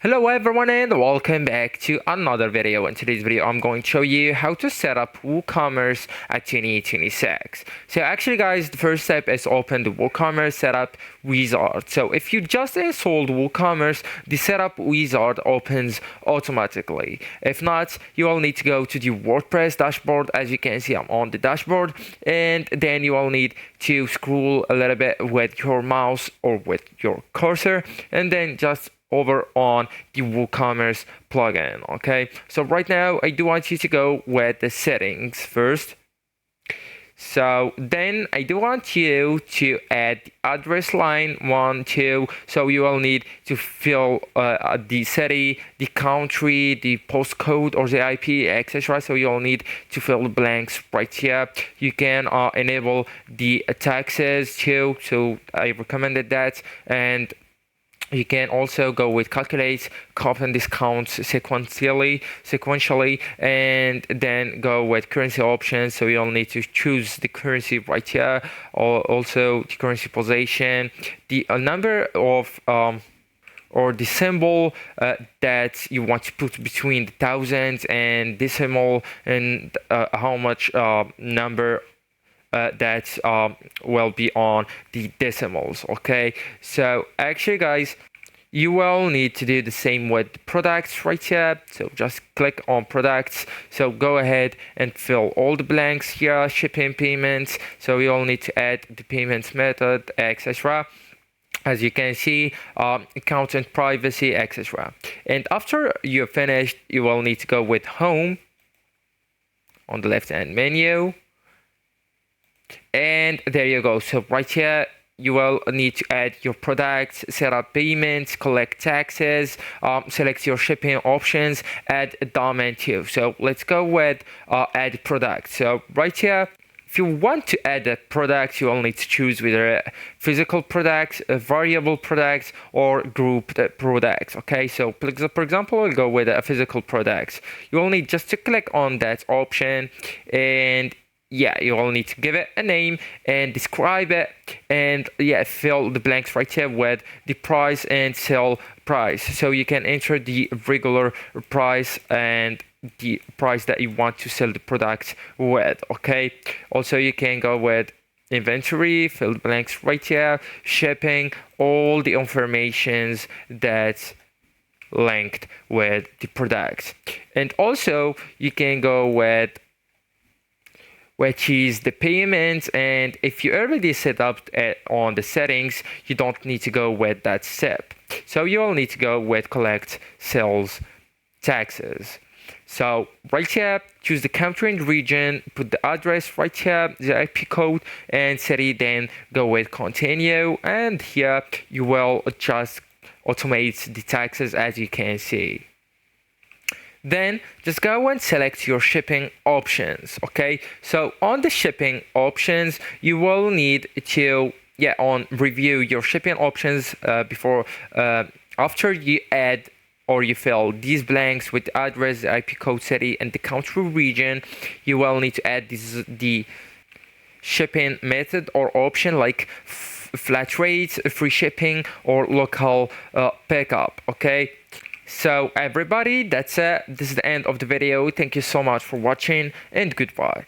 Hello everyone and welcome back to another video. In today's video I'm going to show you how to set up WooCommerce at 2026. So actually guys, the first step is open the WooCommerce setup wizard. So if you just installed WooCommerce, the setup wizard opens automatically. If not, you will need to go to the WordPress dashboard. As you can see, I'm on the dashboard, and then you will need to scroll a little bit with your mouse or with your cursor, and then just over on the WooCommerce plugin. Okay, so right now I do want you to go with the settings first. So then I do want you to add the address line 1, 2. So you will need to fill the city, the country, the postcode or the IP, etc. So you'll need to fill the blanks right here. You can enable the taxes too. So I recommended that, and you can also go with calculate coupon discounts sequentially, and then go with currency options. So you'll need to choose the currency right here, or also the currency position, the number of or the symbol that you want to put between the thousands and decimal, and how much number that will be on the decimals. Okay, so actually guys, you will need to do the same with products right here. So just click on products. So go ahead and fill all the blanks here, shipping, payments. So you'll need to add the payments method, etc. As you can see, account and privacy, etc. And after you're finished, you will need to go with home on the left hand menu. And there you go. So right here, you will need to add your products, set up payments, collect taxes, select your shipping options, add a domain too. So let's go with add product. So right here, if you want to add a product, you will need to choose whether physical products, variable products, or grouped products. Okay, so for example, we'll go with a physical products. You will need just to click on that option, and yeah, you will need to give it a name and describe it, and yeah, fill the blanks right here with the price and sell price. So you can enter the regular price and the price that you want to sell the product with. Okay, also you can go with inventory, fill the blanks right here, shipping, all the informations that's linked with the product. And also you can go with which is the payments, and if you already set up on the settings, you don't need to go with that step. So you will need to go with collect sales taxes. So right here, choose the country and region, put the address right here, the IP code and city, then go with continue, and here you will just automate the taxes, as you can see. Then just go and select your shipping options. Okay, so on the shipping options, you will need to review your shipping options before after you add or you fill these blanks with the address, the IP code, city, and the country region. You will need to add the shipping method or option like flat rates, free shipping, or local pickup. Okay. So everybody, that's it. This is the end of the video. Thank you so much for watching, and goodbye.